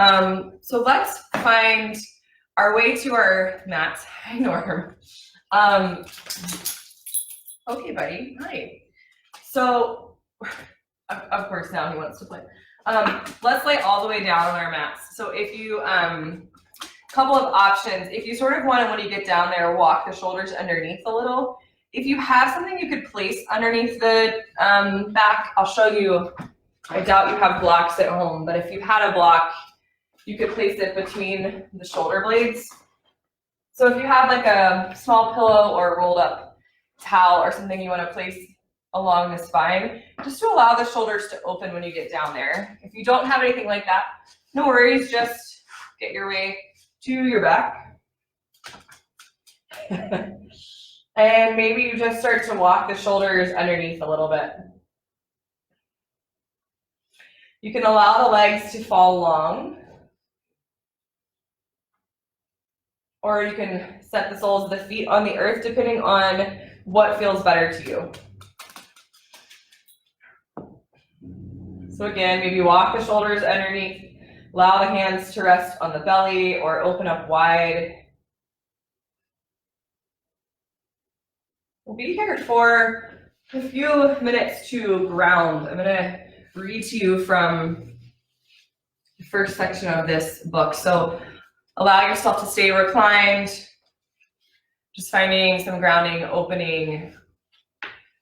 So let's find our way to our mats. Hi, Norm. Okay, buddy. Hi. So, of course, now he wants to play. Let's lay all the way down on our mats. So if you, couple of options. If you sort of want to, when you get down there, walk the shoulders underneath a little. If you have something you could place underneath the back, I'll show you. I doubt you have blocks at home, but if you had a block, you could place it between the shoulder blades. So if you have like a small pillow or a rolled up towel or something you want to place along the spine, just to allow the shoulders to open when you get down there. If you don't have anything like that, no worries, just get your way to your back. And maybe you just start to walk the shoulders underneath a little bit. You can allow the legs to fall long, or you can set the soles of the feet on the earth depending on what feels better to you. So again, maybe walk the shoulders underneath, allow the hands to rest on the belly or open up wide. We'll be here for a few minutes to ground. I'm gonna read to you from the first section of this book. So allow yourself to stay reclined, just finding some grounding, opening.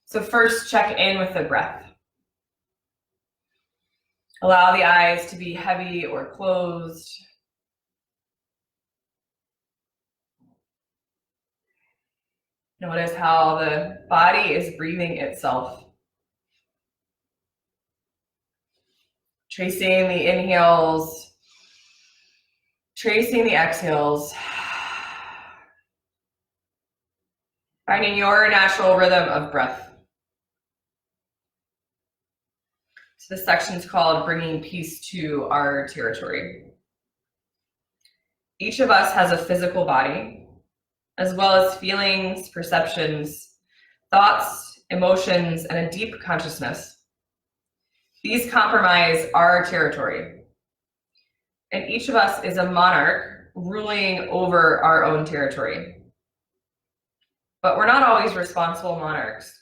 So first, check in with the breath. Allow the eyes to be heavy or closed. Notice how the body is breathing itself. Tracing the inhales, tracing the exhales. Finding your natural rhythm of breath. So this section is called Bringing Peace to Our Territory. Each of us has a physical body, as well as feelings, perceptions, thoughts, emotions, and a deep consciousness. These comprise our territory. And each of us is a monarch ruling over our own territory. But we're not always responsible monarchs.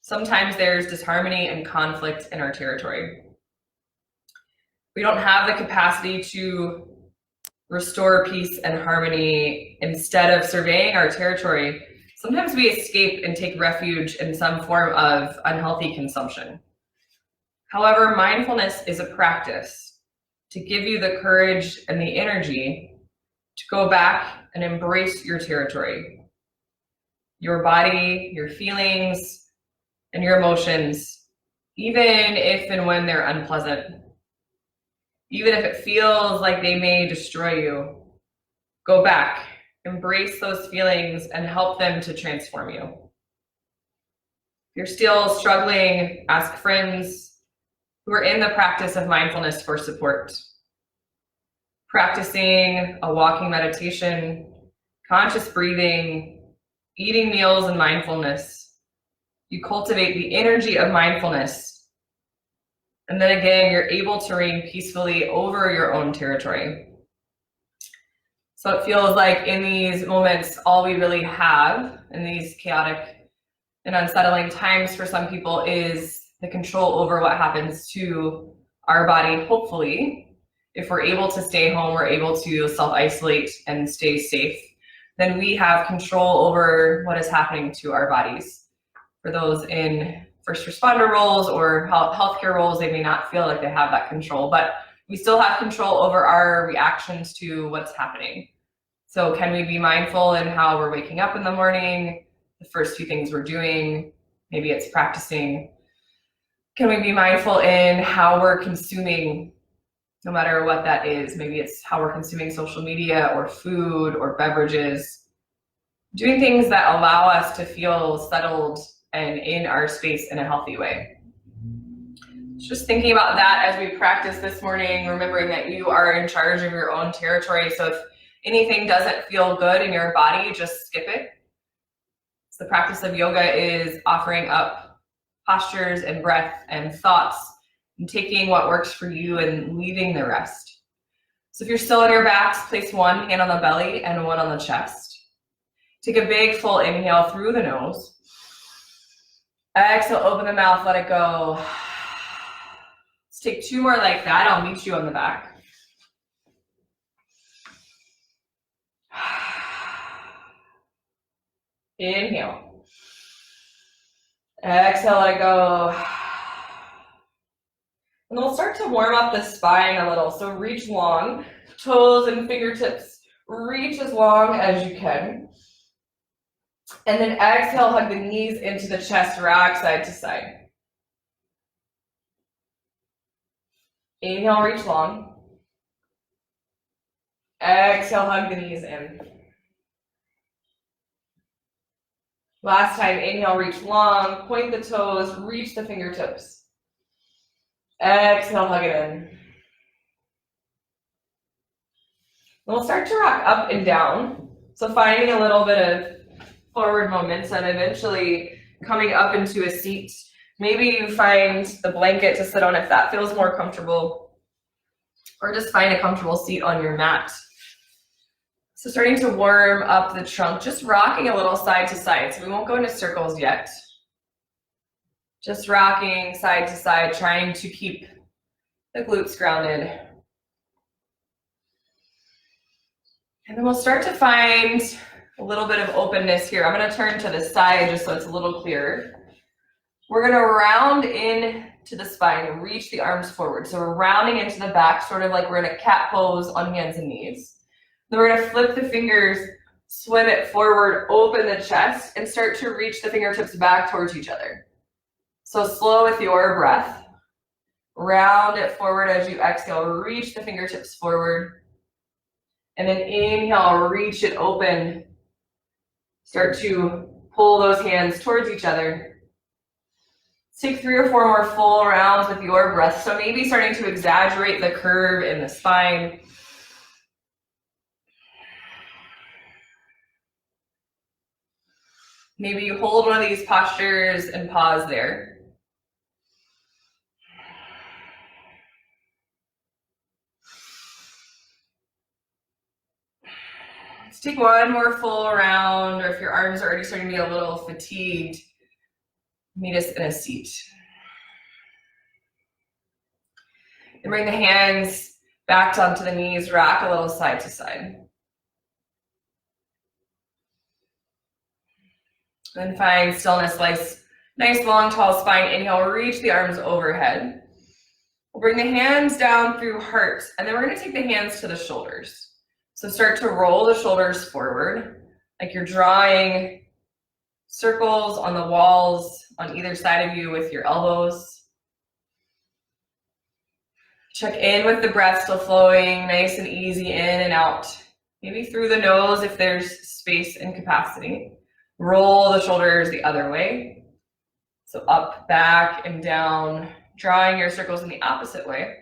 Sometimes there's disharmony and conflict in our territory. We don't have the capacity to restore peace and harmony. Instead of surveying our territory, sometimes we escape and take refuge in some form of unhealthy consumption. However, mindfulness is a practice to give you the courage and the energy to go back and embrace your territory, your body, your feelings, and your emotions, even if and when they're unpleasant. Even if it feels like they may destroy you, go back, embrace those feelings, and help them to transform you. If you're still struggling, ask friends who are in the practice of mindfulness for support. Practicing a walking meditation, conscious breathing, eating meals in mindfulness, you cultivate the energy of mindfulness. And then again, you're able to reign peacefully over your own territory. So it feels like in these moments, all we really have in these chaotic and unsettling times for some people is the control over what happens to our body. Hopefully, if we're able to stay home, we're able to self-isolate and stay safe, then we have control over what is happening to our bodies. For those in first responder roles or healthcare roles, they may not feel like they have that control, but we still have control over our reactions to what's happening. So can we be mindful in how we're waking up in the morning, the first few things we're doing? Maybe it's practicing. Can we be mindful in how we're consuming, no matter what that is? Maybe it's how we're consuming social media or food or beverages. Doing things that allow us to feel settled and in our space in a healthy way. Just thinking about that as we practice this morning, remembering that you are in charge of your own territory. So if anything doesn't feel good in your body, just skip it. So the practice of yoga is offering up postures and breath and thoughts and taking what works for you and leaving the rest. So if you're still on your backs, place one hand on the belly and one on the chest. Take a big full inhale through the nose. Exhale, open the mouth, let it go. Let's take two more like that. I'll meet you on the back. Inhale. Exhale, let it go. And we'll start to warm up the spine a little. So reach long, toes and fingertips. Reach as long as you can. And then exhale, hug the knees into the chest, rock side to side. Inhale, reach long. Exhale, hug the knees in. Last time, inhale, reach long, point the toes, reach the fingertips. Exhale, hug it in. And we'll start to rock up and down. So finding a little bit of forward momentum, eventually coming up into a seat. Maybe you find the blanket to sit on if that feels more comfortable, or just find a comfortable seat on your mat. So starting to warm up the trunk, just rocking a little side to side. So we won't go into circles yet. Just rocking side to side, trying to keep the glutes grounded. And then we'll start to find a little bit of openness here. I'm going to turn to the side just so it's a little clearer. We're going to round in to the spine, reach the arms forward. So we're rounding into the back, sort of like we're in a cat pose on hands and knees. Then we're going to flip the fingers, swim it forward, open the chest, and start to reach the fingertips back towards each other. So slow with your breath. Round it forward as you exhale. Reach the fingertips forward. And then inhale, reach it open. Start to pull those hands towards each other. Take 3 or 4 more full rounds with your breath. So maybe starting to exaggerate the curve in the spine. Maybe you hold one of these postures and pause there. Let's take one more full round, or if your arms are already starting to be a little fatigued, meet us in a seat. And bring the hands back onto the knees, rock a little side to side. Then find stillness, nice long tall spine. Inhale, reach the arms overhead. We'll bring the hands down through heart, and then we're going to take the hands to the shoulders. So start to roll the shoulders forward, like you're drawing circles on the walls on either side of you with your elbows. Check in with the breath still flowing, nice and easy in and out. Maybe through the nose if there's space and capacity. Roll the shoulders the other way. So up, back, and down, drawing your circles in the opposite way.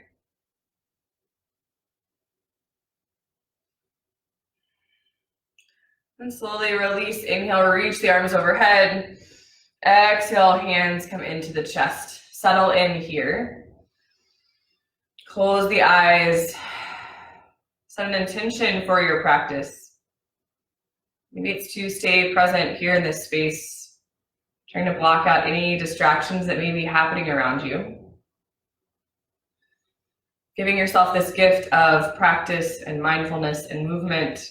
And slowly release, inhale, reach the arms overhead. Exhale, hands come into the chest. Settle in here. Close the eyes. Set an intention for your practice. Maybe it's to stay present here in this space, trying to block out any distractions that may be happening around you. Giving yourself this gift of practice and mindfulness and movement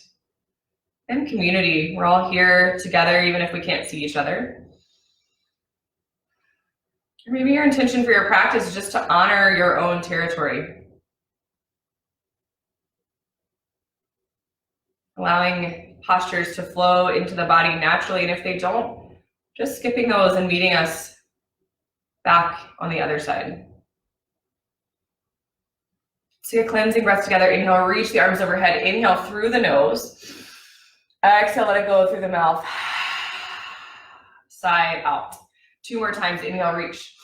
and community. We're all here together, even if we can't see each other. Or maybe your intention for your practice is just to honor your own territory. Allowing postures to flow into the body naturally, and if they don't, just skipping those and meeting us back on the other side. Take a cleansing breath together. Inhale, reach the arms overhead. Inhale through the nose. Exhale, let it go through the mouth. Side out. 2 more times. Inhale, reach.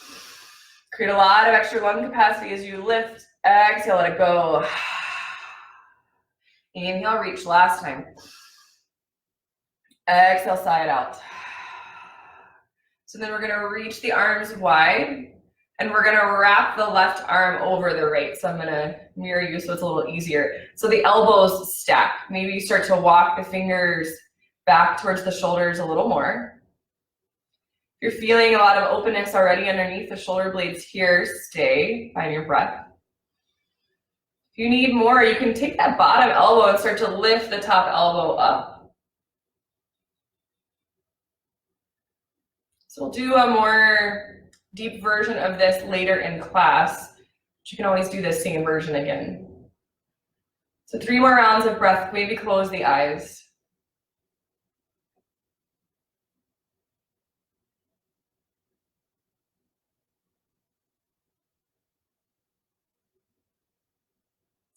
Create a lot of extra lung capacity as you lift. Exhale, let it go. Inhale, reach. Last time. Exhale, side out. So then we're going to reach the arms wide. And we're gonna wrap the left arm over the right. So I'm gonna mirror you so it's a little easier. So the elbows stack. Maybe you start to walk the fingers back towards the shoulders a little more. If you're feeling a lot of openness already underneath the shoulder blades here, stay, find your breath. If you need more, you can take that bottom elbow and start to lift the top elbow up. So we'll do a more deep version of this later in class, but you can always do the same version again. So 3 more rounds of breath, maybe close the eyes.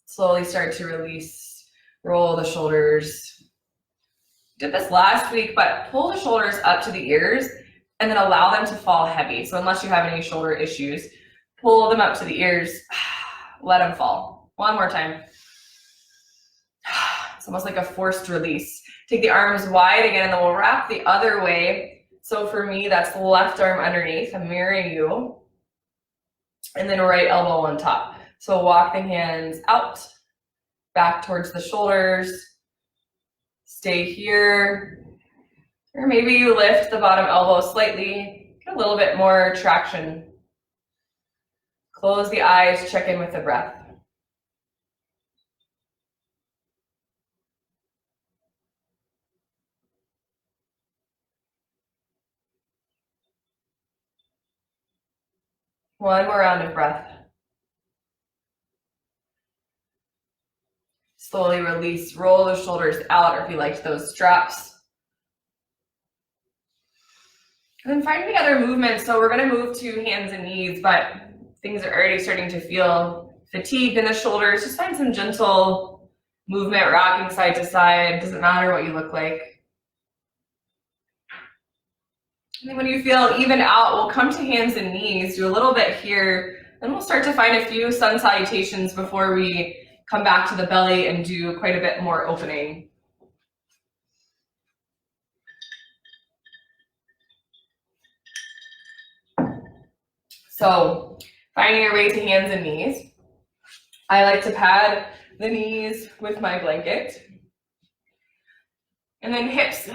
Slowly start to release, roll the shoulders. Did this last week, but pull the shoulders up to the ears and then allow them to fall heavy. So unless you have any shoulder issues, pull them up to the ears, let them fall. One more time. It's almost like a forced release. Take the arms wide again, and then we'll wrap the other way. So for me, that's the left arm underneath. I'm mirroring you. And then right elbow on top. So walk the hands out, back towards the shoulders. Stay here. Or maybe you lift the bottom elbow slightly, get a little bit more traction. Close the eyes, check in with the breath. One more round of breath. Slowly release, roll the shoulders out, or if you liked those straps. And then find the other movements. So we're gonna move to hands and knees, but things are already starting to feel fatigued in the shoulders. Just find some gentle movement, rocking side to side. Doesn't matter what you look like. And then when you feel evened out, we'll come to hands and knees, do a little bit here, and we'll start to find a few sun salutations before we come back to the belly and do quite a bit more opening. So finding your way to hands and knees. I like to pad the knees with my blanket. And then hips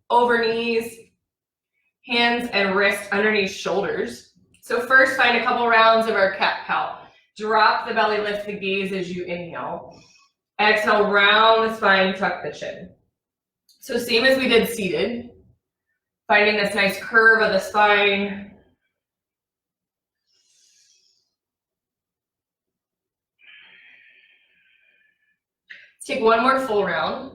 over knees, hands and wrists underneath shoulders. So first find a couple rounds of our cat-cow. Drop the belly, lift the gaze as you inhale. Exhale, round the spine, tuck the chin. So same as we did seated. Finding this nice curve of the spine. Let's take one more full round.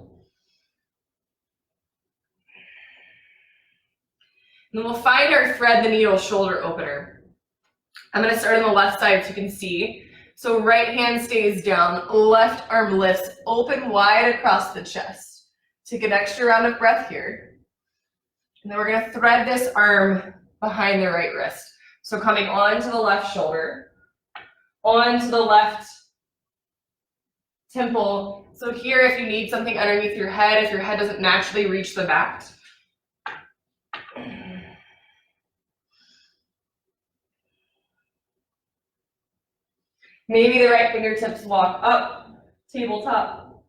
And then we'll find our thread the needle shoulder opener. I'm going to start on the left side so you can see. So right hand stays down, left arm lifts, open wide across the chest. Take an extra round of breath here. And then we're going to thread this arm behind the right wrist. So coming onto the left shoulder, onto the left temple. So here, if you need something underneath your head, if your head doesn't naturally reach the back. Maybe the right fingertips walk up, tabletop,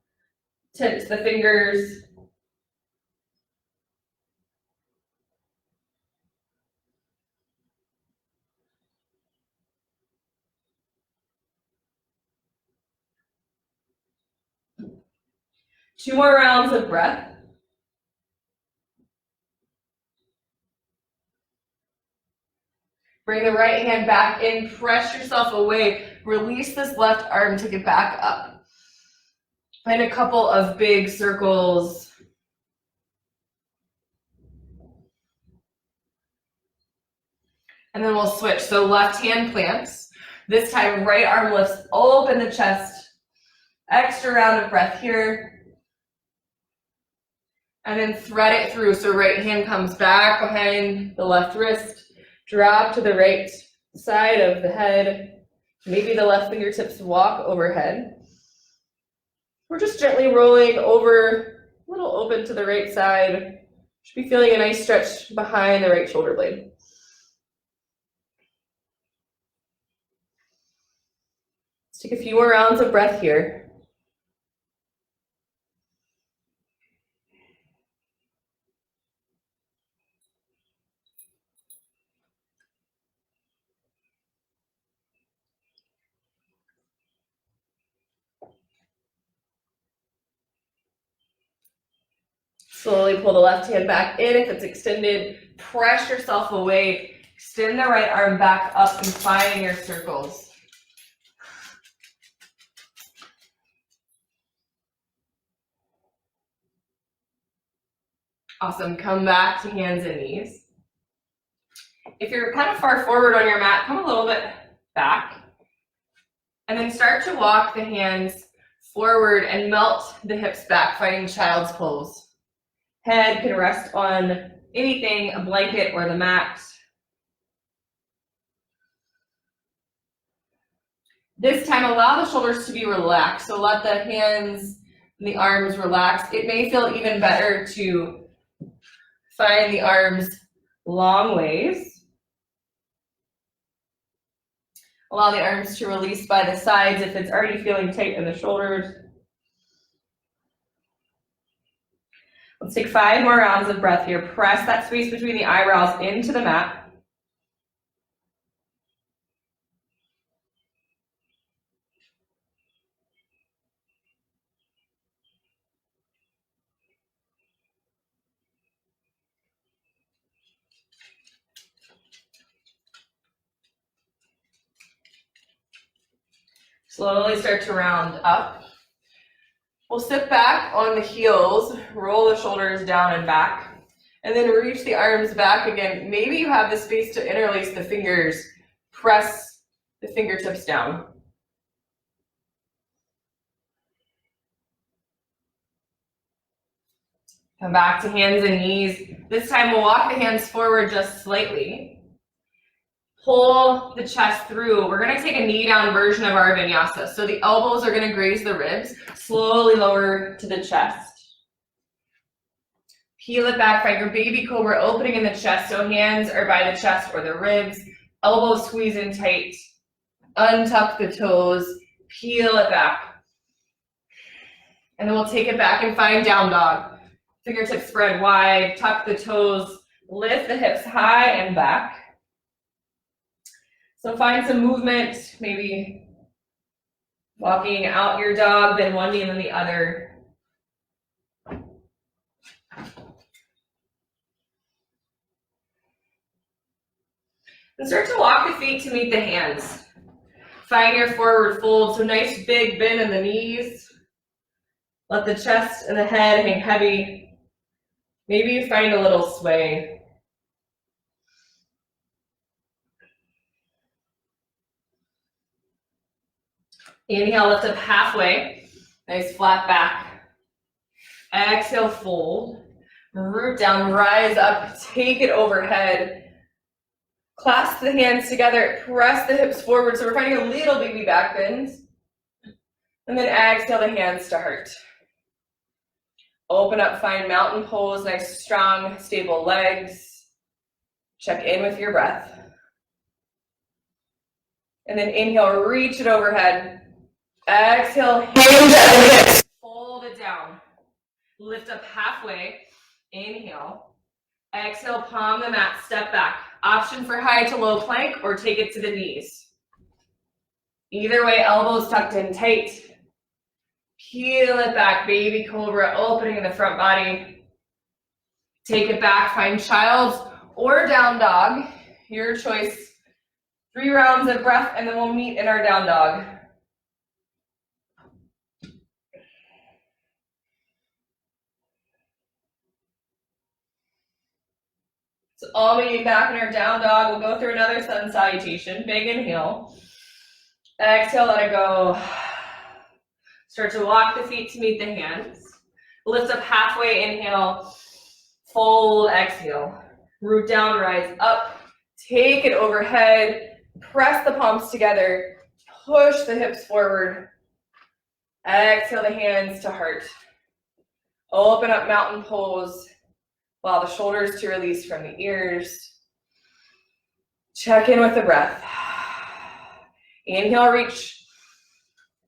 tips the fingers. Two more rounds of breath. Bring the right hand back in, press yourself away, release this left arm, take it back up. Find a couple of big circles. And then we'll switch. So left hand plants. This time, right arm lifts, open the chest. Extra round of breath here. And then thread it through. So right hand comes back behind the left wrist. Drop to the right side of the head. Maybe the left fingertips walk overhead. We're just gently rolling over, a little open to the right side. Should be feeling a nice stretch behind the right shoulder blade. Let's take a few more rounds of breath here. Slowly pull the left hand back in if it's extended. Press yourself away. Extend the right arm back up and find your circles. Awesome. Come back to hands and knees. If you're kind of far forward on your mat, come a little bit back. And then start to walk the hands forward and melt the hips back, finding child's pose. Head can rest on anything, a blanket or the mat. This time, allow the shoulders to be relaxed. So let the hands and the arms relax. It may feel even better to find the arms long ways. Allow the arms to release by the sides if it's already feeling tight in the shoulders. Let's take 5 more rounds of breath here. Press that space between the eyebrows into the mat. Slowly start to round up. We'll sit back on the heels, roll the shoulders down and back, and then reach the arms back again. Maybe you have the space to interlace the fingers. Press the fingertips down. Come back to hands and knees. This time we'll walk the hands forward just slightly. Pull the chest through. We're gonna take a knee down version of our vinyasa. So the elbows are gonna graze the ribs. Slowly lower to the chest. Peel it back, find your baby cobra opening in the chest. So hands are by the chest or the ribs. Elbows squeeze in tight. Untuck the toes. Peel it back. And then we'll take it back and find down dog. Fingertips spread wide. Tuck the toes. Lift the hips high and back. So find some movement, maybe walking out your dog, then one knee and then the other. And start to walk the feet to meet the hands. Find your forward fold, so nice big bend in the knees. Let the chest and the head hang heavy. Maybe you find a little sway. Inhale, lift up halfway. Nice flat back. Exhale, fold. Root down, rise up, take it overhead. Clasp the hands together, press the hips forward. So we're finding a little baby back bend. And then exhale the hands to heart. Open up, find mountain pose, nice, strong, stable legs. Check in with your breath. And then inhale, reach it overhead. Exhale, hinge at the hips. Fold it down. Lift up halfway. Inhale. Exhale, palm the mat, step back. Option for high to low plank or take it to the knees. Either way, elbows tucked in tight. Peel it back, baby cobra, opening in the front body. Take it back, find child's or down dog. Your choice. 3 rounds of breath and then we'll meet in our down dog. So all meeting back in our down dog. We'll go through another sun salutation. Big inhale. Exhale, let it go. Start to walk the feet to meet the hands. Lift up halfway, inhale. Fold, exhale. Root down, rise up. Take it overhead. Press the palms together. Push the hips forward. Exhale the hands to heart. Open up mountain pose. Allow the shoulders to release from the ears. Check in with the breath. Inhale, reach.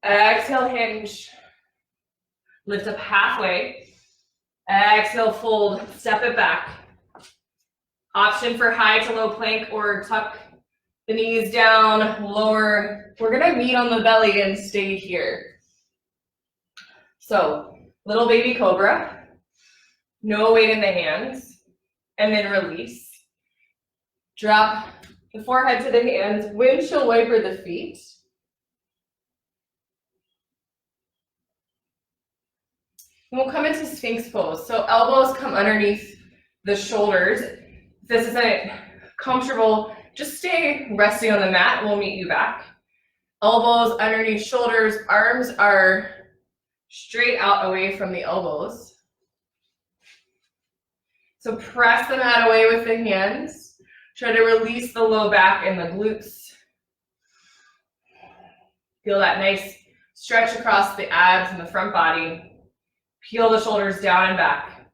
Exhale, hinge. Lift up halfway. Exhale, fold, step it back. Option for high to low plank or tuck the knees down, lower. We're gonna meet on the belly and stay here. So, little baby cobra, no weight in the hands, and then release. Drop the forehead to the hands, windshield wiper the feet. And we'll come into Sphinx pose. So elbows come underneath the shoulders. If this isn't comfortable, just stay resting on the mat. We'll meet you back. Elbows underneath shoulders. Arms are straight out away from the elbows. So press the mat away with the hands. Try to release the low back and the glutes. Feel that nice stretch across the abs and the front body. Peel the shoulders down and back.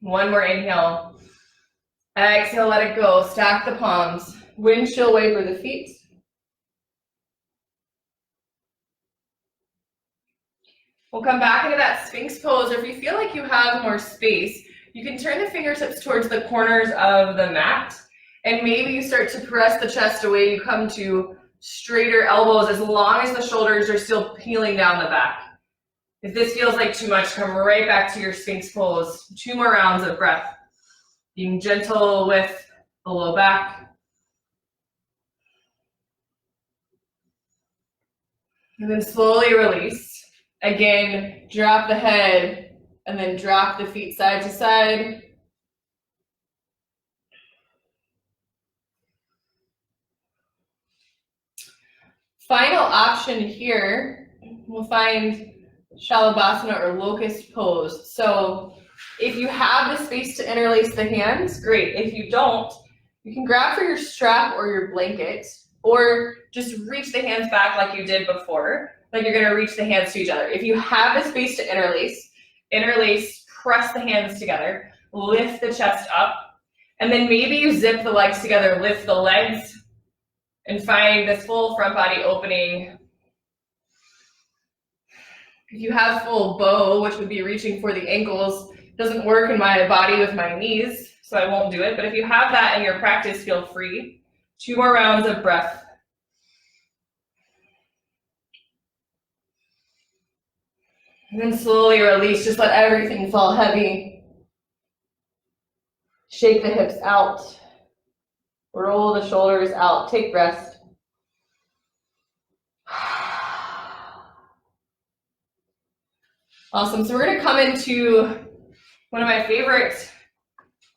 One more inhale. Exhale, let it go. Stack the palms. Windshield wiper the feet. We'll come back into that Sphinx pose. Or if you feel like you have more space, you can turn the fingertips towards the corners of the mat. And maybe you start to press the chest away. You come to straighter elbows as long as the shoulders are still peeling down the back. If this feels like too much, come right back to your Sphinx pose. 2 more rounds of breath. Being gentle with the low back. And then slowly release. Again, drop the head and then drop the feet side to side. Final option here, we'll find Shalabhasana or locust pose. So if you have the space to interlace the hands, great. If you don't, you can grab for your strap or your blanket, or just reach the hands back like you did before, like you're gonna reach the hands to each other. If you have the space to interlace, press the hands together, lift the chest up, and then maybe you zip the legs together, lift the legs, and find this full front body opening. If you have full bow, which would be reaching for the ankles, doesn't work in my body with my knees, so I won't do it. But if you have that in your practice, feel free. 2 more rounds of breath. And then slowly release, just let everything fall heavy. Shake the hips out. Roll the shoulders out, take rest. Awesome, so we're gonna come into one of my favorite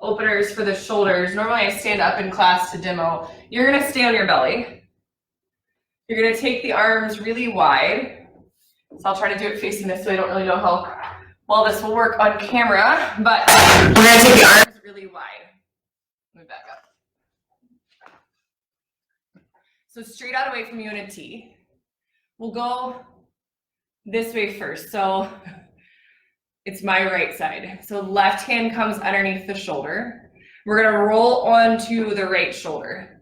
openers for the shoulders. Normally I stand up in class to demo. You're gonna stay on your belly. You're gonna take the arms really wide. So I'll try to do it facing this way. I don't really know how well this will work on camera, but we're gonna take the arms really wide. Let me back up. So straight out away from you in a T. We'll go this way first. So it's my right side. So left hand comes underneath the shoulder. We're gonna roll onto the right shoulder.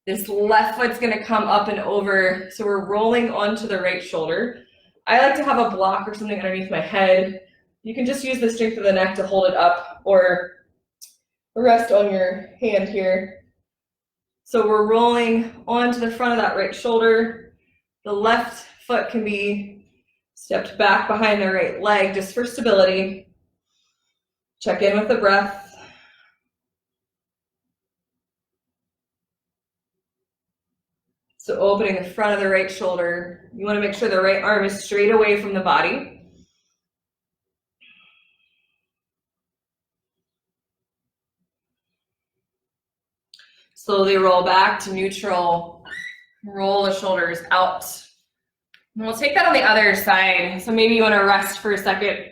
This left foot's gonna come up and over. So we're rolling onto the right shoulder. I like to have a block or something underneath my head. You can just use the strength of the neck to hold it up or rest on your hand here. So we're rolling onto the front of that right shoulder. The left foot can be stepped back behind the right leg just for stability. Check in with the breath. So opening the front of the right shoulder. You want to make sure the right arm is straight away from the body. Slowly roll back to neutral. Roll the shoulders out. And we'll take that on the other side. So maybe you want to rest for a second.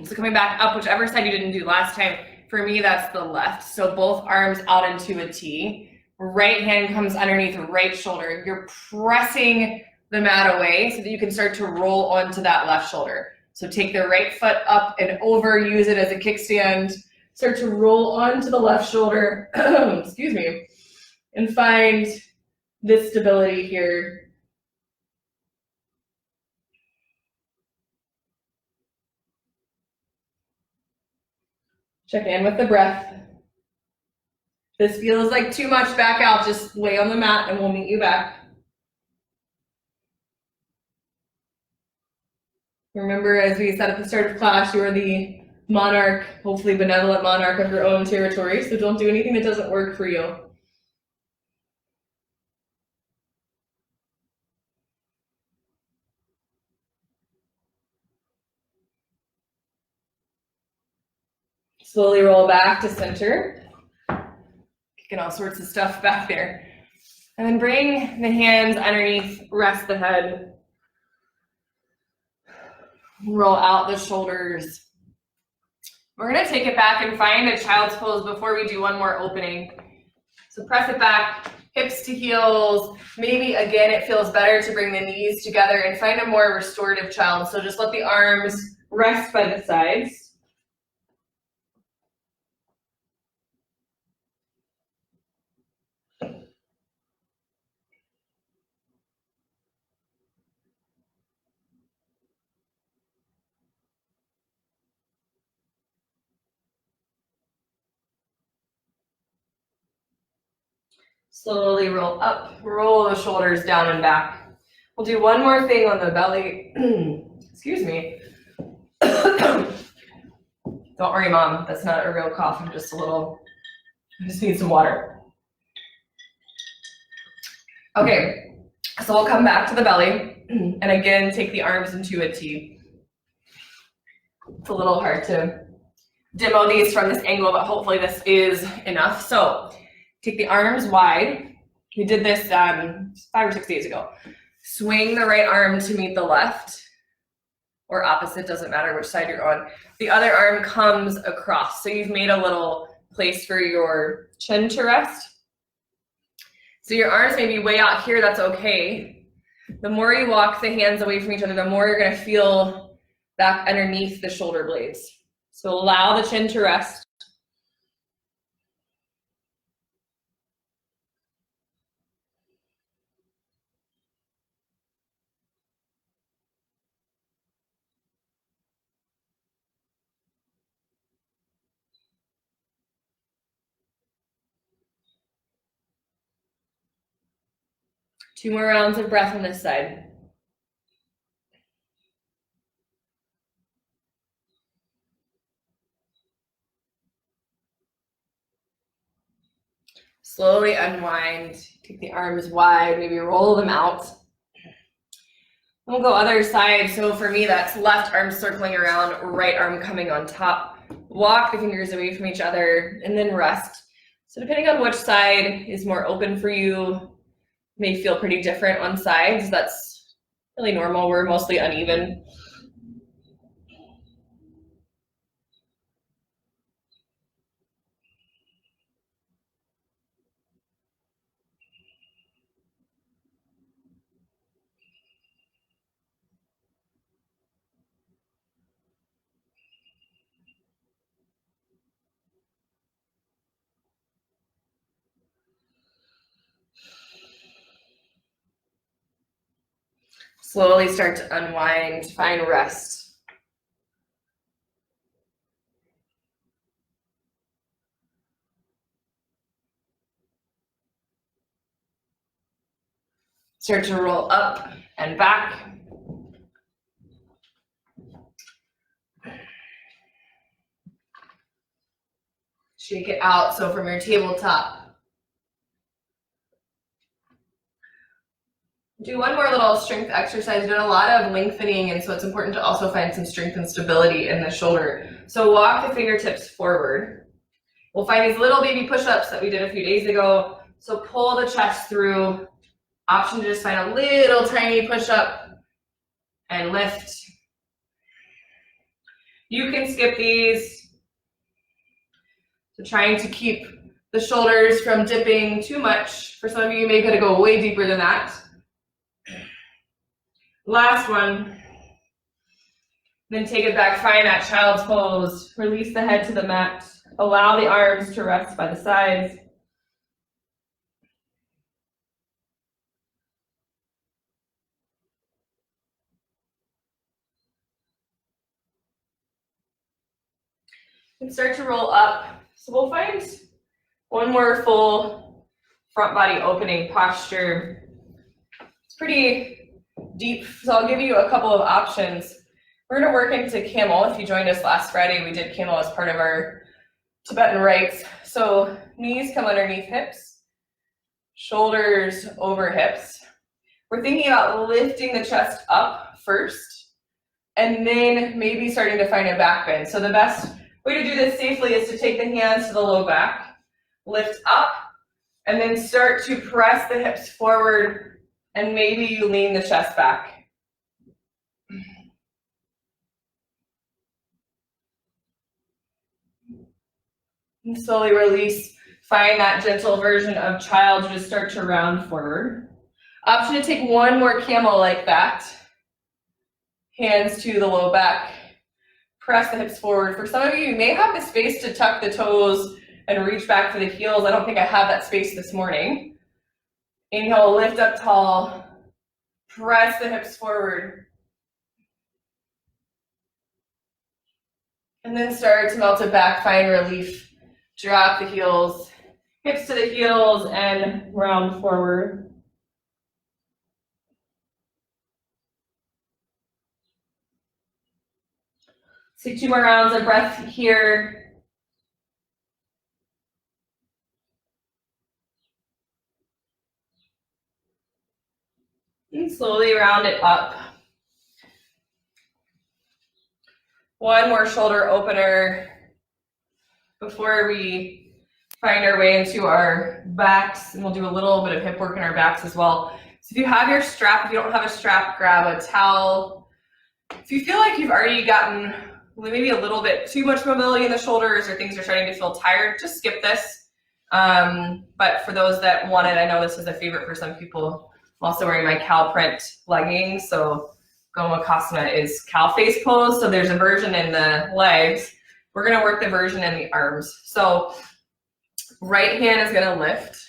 So coming back up, whichever side you didn't do last time, for me that's the left. So both arms out into a T. Right hand comes underneath the right shoulder. You're pressing the mat away so that you can start to roll onto that left shoulder. So take the right foot up and over, use it as a kickstand. Start to roll onto the left shoulder, excuse me, and find this stability here. Check in with the breath. If this feels like too much, back out, just lay on the mat and we'll meet you back. Remember, as we said at the start of class, you are the monarch, hopefully benevolent monarch of your own territory, so don't do anything that doesn't work for you. Slowly roll back to center. Kicking all sorts of stuff back there. And then bring the hands underneath, rest the head. Roll out the shoulders. We're gonna take it back and find a child's pose before we do one more opening. So press it back, hips to heels. Maybe again, it feels better to bring the knees together and find a more restorative child. So just let the arms rest by the sides. Slowly roll up, roll the shoulders down and back. We'll do one more thing on the belly. Excuse me. Don't worry, Mom, that's not a real cough. I'm just I just need some water. Okay, so we'll come back to the belly and again, take the arms into a T. It's a little hard to demo these from this angle, but hopefully this is enough. So take the arms wide. We did this 5 or 6 days ago. Swing the right arm to meet the left, or opposite, doesn't matter which side you're on. The other arm comes across. So you've made a little place for your chin to rest. So your arms may be way out here, that's okay. The more you walk the hands away from each other, the more you're gonna feel back underneath the shoulder blades. So allow the chin to rest. Two more rounds of breath on this side. Slowly unwind, take the arms wide, maybe roll them out. And we'll go other side. So for me, that's left arm circling around, right arm coming on top. Walk the fingers away from each other and then rest. So depending on which side is more open for you, may feel pretty different on sides. That's really normal. We're mostly uneven. Slowly start to unwind, find rest. Start to roll up and back. Shake it out, so from your tabletop. Do one more little strength exercise. We've done a lot of lengthening, and so it's important to also find some strength and stability in the shoulder. So walk the fingertips forward. We'll find these little baby push-ups that we did a few days ago. So pull the chest through. Option to just find a little tiny push-up and lift. You can skip these. So trying to keep the shoulders from dipping too much. For some of you, you may gotta go way deeper than that. Last one. Then take it back, find that child's pose. Release the head to the mat. Allow the arms to rest by the sides. And start to roll up. So we'll find one more full front body opening posture. It's pretty deep, so I'll give you a couple of options. We're gonna work into camel. If you joined us last Friday, we did camel as part of our Tibetan rites. So knees come underneath hips, shoulders over hips. We're thinking about lifting the chest up first, and then maybe starting to find a back bend. So the best way to do this safely is to take the hands to the low back, lift up, and then start to press the hips forward, and maybe you lean the chest back. And slowly release. Find that gentle version of child. Just start to round forward. Option to take one more camel like that. Hands to the low back. Press the hips forward. For some of you, you may have the space to tuck the toes and reach back to the heels. I don't think I have that space this morning. Inhale, lift up tall. Press the hips forward. And then start to melt it back, find relief. Drop the heels, hips to the heels, and round forward. So 2 more rounds of breath here. And slowly round it up. One more shoulder opener before we find our way into our backs, and we'll do a little bit of hip work in our backs as well. So if you have your strap, if you don't have a strap, grab a towel. If you feel like you've already gotten maybe a little bit too much mobility in the shoulders, or things are starting to feel tired, just skip this. But for those that want it, I know this is a favorite for some people. I'm also wearing my cow print leggings, so Gomukhasana is cow face pose, so there's a version in the legs. We're gonna work the version in the arms. So right hand is gonna lift.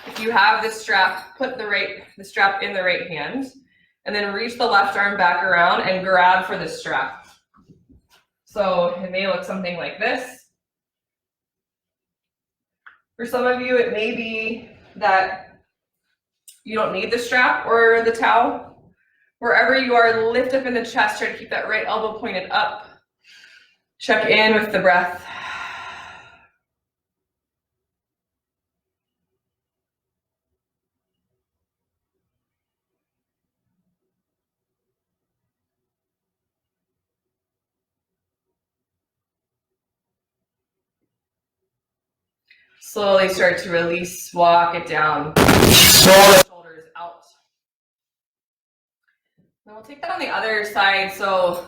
If you have the strap, put the strap in the right hand, and then reach the left arm back around and grab for the strap. So it may look something like this. For some of you, it may be that you don't need the strap or the towel. Wherever you are, lift up in the chest. Try to keep that right elbow pointed up. Check in with the breath. Slowly start to release, walk it down. Shoulders out. Then we'll take that on the other side. So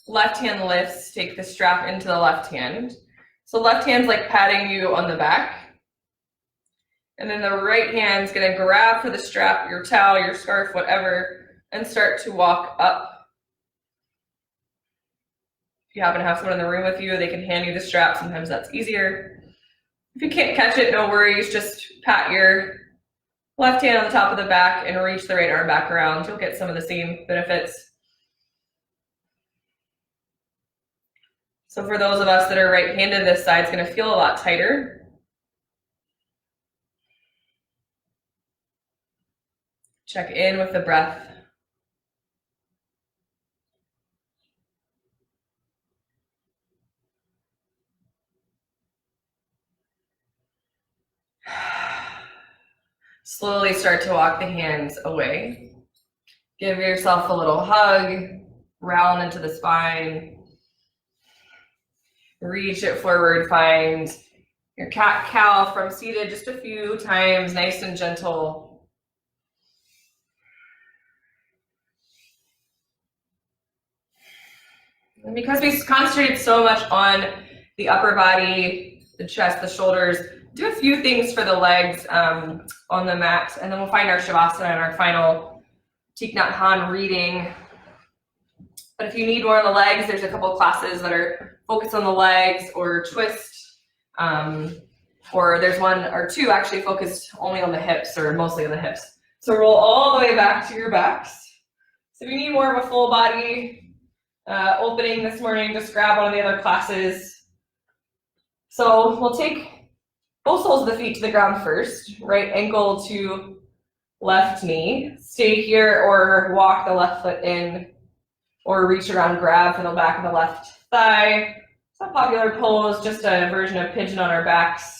left hand lifts, take the strap into the left hand. So left hand's like patting you on the back. And then the right hand's gonna grab for the strap, your towel, your scarf, whatever, and start to walk up. If you happen to have someone in the room with you, they can hand you the strap. Sometimes that's easier. If you can't catch it, no worries. Just pat your left hand on the top of the back and reach the right arm back around. You'll get some of the same benefits. So for those of us that are right-handed, this side's gonna feel a lot tighter. Check in with the breath. Slowly start to walk the hands away. Give yourself a little hug, round into the spine. Reach it forward, find your cat-cow from seated just a few times, nice and gentle. And because we concentrated so much on the upper body, the chest, the shoulders, do a few things for the legs on the mat, and then we'll find our Shavasana and our final Thich, Nhat, Hanh reading. But if you need more on the legs, there's a couple of classes that are focus on the legs or twist. Or there's one or two actually focused only on the hips or mostly on the hips. So roll all the way back to your backs. So if you need more of a full body opening this morning, just grab one of the other classes. So we'll take both soles of the feet to the ground first, right ankle to left knee. Stay here or walk the left foot in or reach around, grab for the back of the left thigh. It's a popular pose, just a version of pigeon on our backs.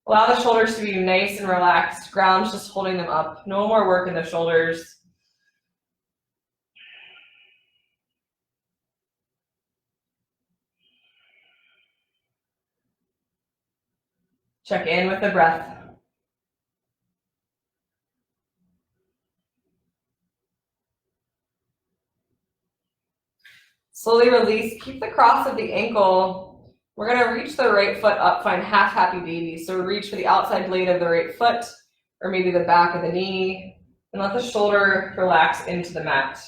Allow the shoulders to be nice and relaxed. Ground's just holding them up. No more work in the shoulders. Check in with the breath. Slowly release. Keep the cross of the ankle. We're going to reach the right foot up, find half happy baby. So reach for the outside blade of the right foot or maybe the back of the knee and let the shoulder relax into the mat.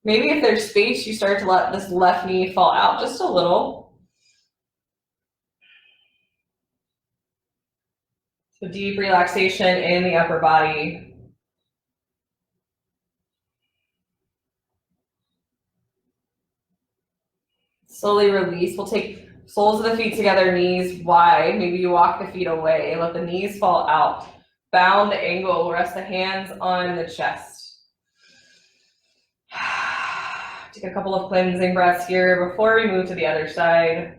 Maybe if there's space, you start to let this left knee fall out just a little. So deep relaxation in the upper body. Slowly release. We'll take soles of the feet together, knees wide. Maybe you walk the feet away. Let the knees fall out. Bound angle. Rest the hands on the chest. Take a couple of cleansing breaths here before we move to the other side.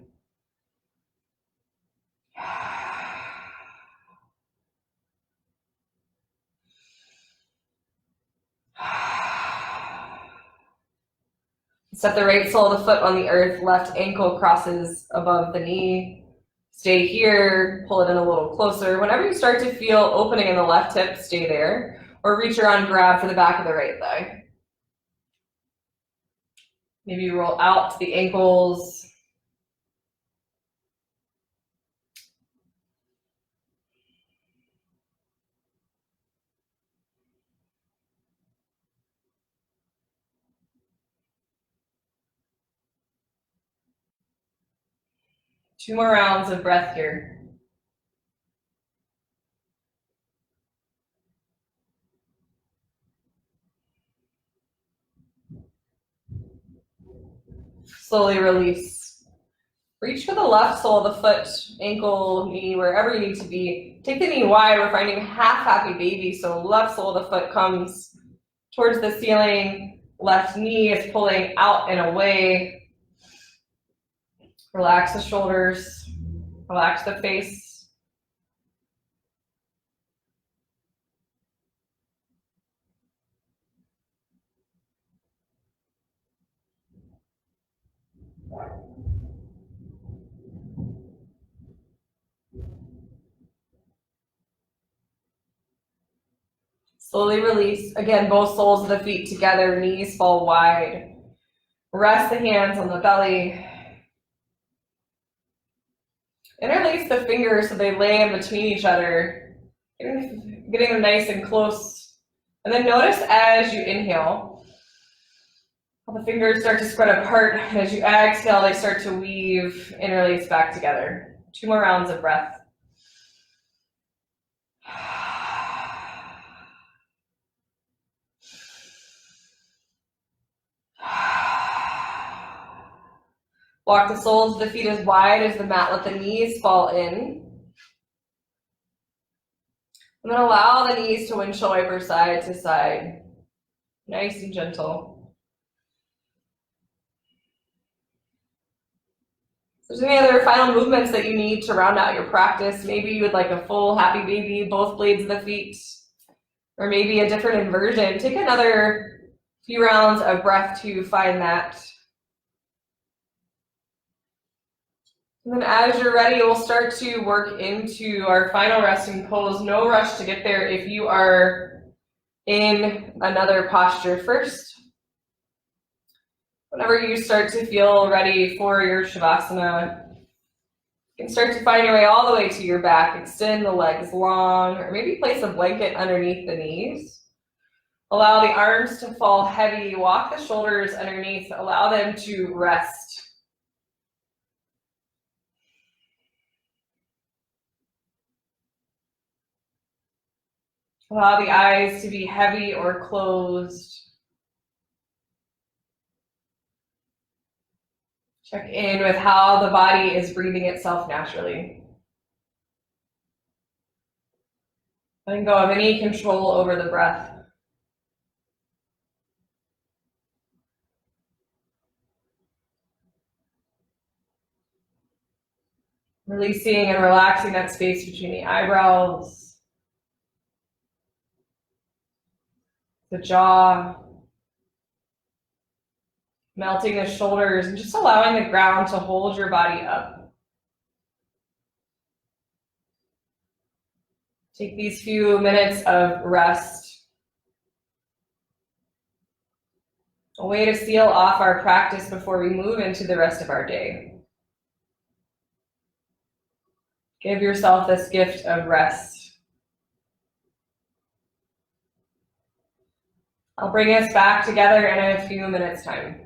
Set the right sole of the foot on the earth, left ankle crosses above the knee. Stay here, pull it in a little closer. Whenever you start to feel opening in the left hip, stay there. Or reach around, grab for the back of the right thigh. Maybe you roll out to the ankles. Two more rounds of breath here. Slowly release. Reach for the left sole of the foot, ankle, knee, wherever you need to be. Take the knee wide. We're finding half happy baby. So left sole of the foot comes towards the ceiling. Left knee is pulling out and away. Relax the shoulders. Relax the face. Slowly release. Again, both soles of the feet together, knees fall wide. Rest the hands on the belly. Interlace the fingers so they lay in between each other, getting them nice and close. And then notice as you inhale, how the fingers start to spread apart. And as you exhale, they start to weave, interlace back together. Two more rounds of breath. Walk the soles of the feet as wide as the mat. Let the knees fall in. And then allow the knees to windshield wiper side to side. Nice and gentle. If there's any other final movements that you need to round out your practice, maybe you would like a full happy baby, both blades of the feet, or maybe a different inversion. Take another few rounds of breath to find that. And then as you're ready, we'll start to work into our final resting pose. No rush to get there if you are in another posture first. Whenever you start to feel ready for your Shavasana, you can start to find your way all the way to your back. Extend the legs long, or maybe place a blanket underneath the knees. Allow the arms to fall heavy. Walk the shoulders underneath. Allow them to rest. Allow the eyes to be heavy or closed. Check in with how the body is breathing itself naturally. Letting go of any control over the breath. Releasing and relaxing that space between the eyebrows, the jaw, melting the shoulders, and just allowing the ground to hold your body up. Take these few minutes of rest, a way to seal off our practice before we move into the rest of our day. Give yourself this gift of rest. I'll bring us back together in a few minutes' time.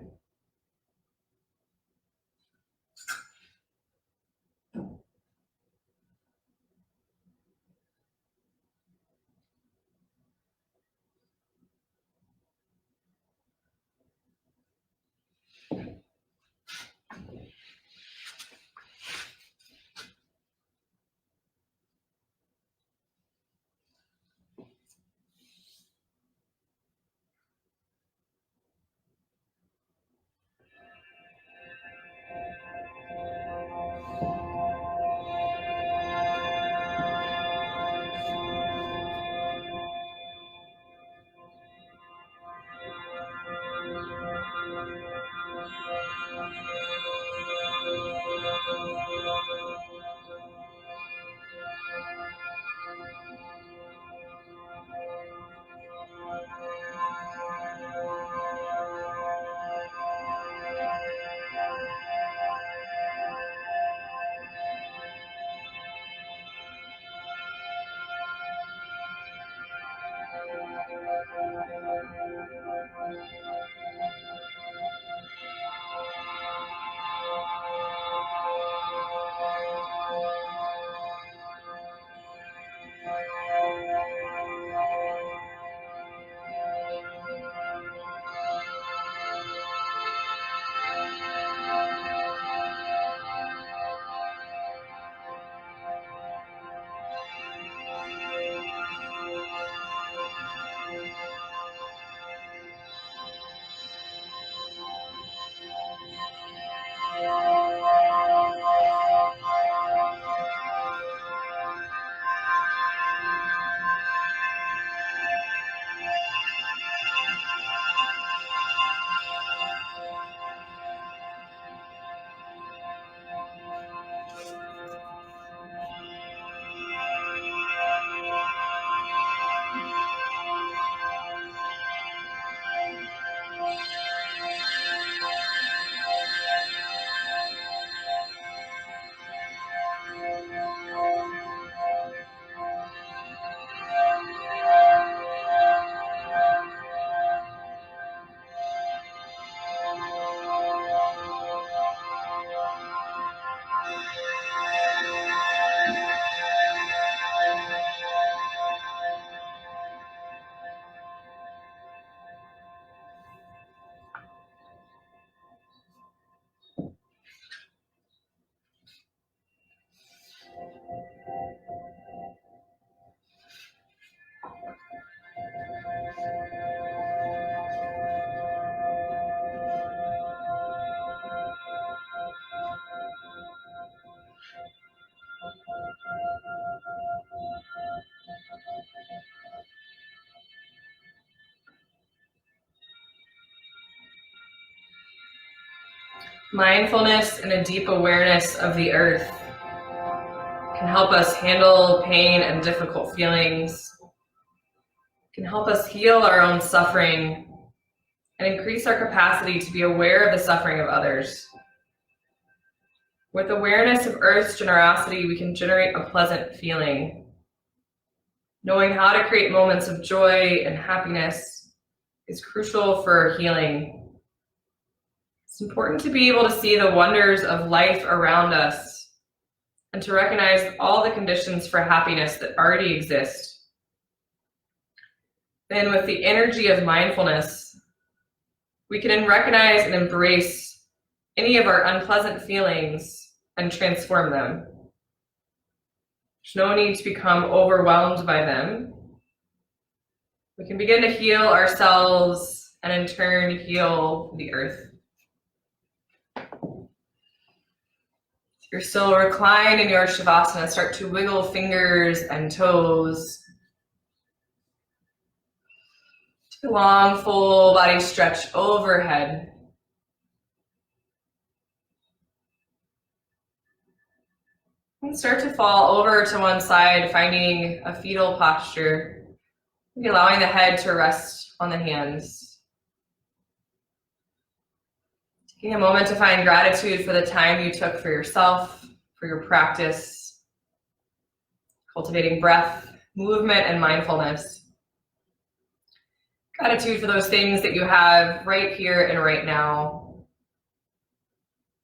Mindfulness and a deep awareness of the earth can help us handle pain and difficult feelings, can help us heal our own suffering, and increase our capacity to be aware of the suffering of others. With awareness of Earth's generosity, we can generate a pleasant feeling. Knowing how to create moments of joy and happiness is crucial for healing. It's important to be able to see the wonders of life around us and to recognize all the conditions for happiness that already exist. Then with the energy of mindfulness, we can recognize and embrace any of our unpleasant feelings and transform them. There's no need to become overwhelmed by them. We can begin to heal ourselves and in turn heal the earth. If you're still reclined in your Shavasana, start to wiggle fingers and toes. Take a long full body stretch overhead. And start to fall over to one side, finding a fetal posture. Maybe allowing the head to rest on the hands. Taking a moment to find gratitude for the time you took for yourself, for your practice, cultivating breath, movement, and mindfulness. Gratitude for those things that you have right here and right now.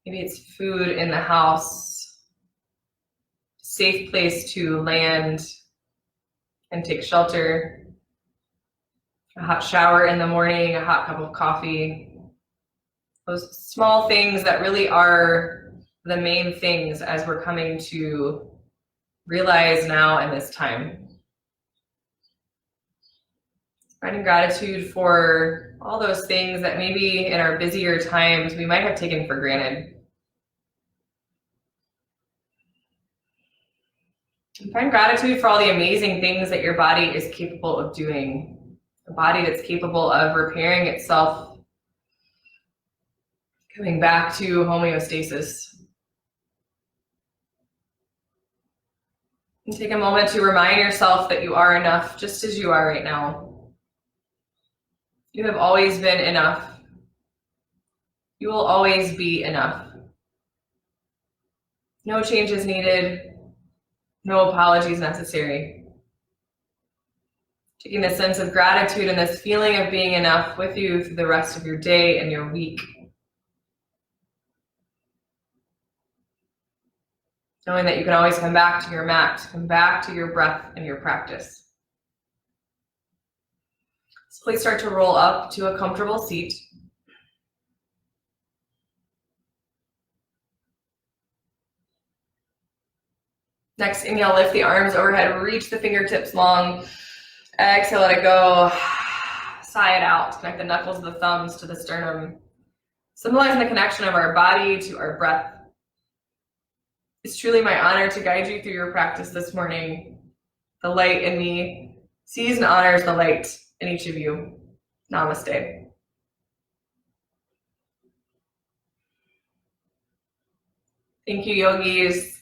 Maybe it's food in the house, safe place to land and take shelter, a hot shower in the morning, a hot cup of coffee. Those small things that really are the main things as we're coming to realize now in this time. Finding gratitude for all those things that maybe in our busier times we might have taken for granted. And find gratitude for all the amazing things that your body is capable of doing. A body that's capable of repairing itself, coming back to homeostasis. And take a moment to remind yourself that you are enough just as you are right now. You have always been enough. You will always be enough. No changes needed. No apologies necessary. Taking this sense of gratitude and this feeling of being enough with you through the rest of your day and your week. Knowing that you can always come back to your mat, come back to your breath and your practice. So please start to roll up to a comfortable seat. Next, inhale, lift the arms overhead, reach the fingertips long. Exhale, let it go. Sigh it out. Connect the knuckles of the thumbs to the sternum. Symbolizing the connection of our body to our breath. It's truly my honor to guide you through your practice this morning. The light in me sees and honors the light in each of you. Namaste. Thank you, yogis.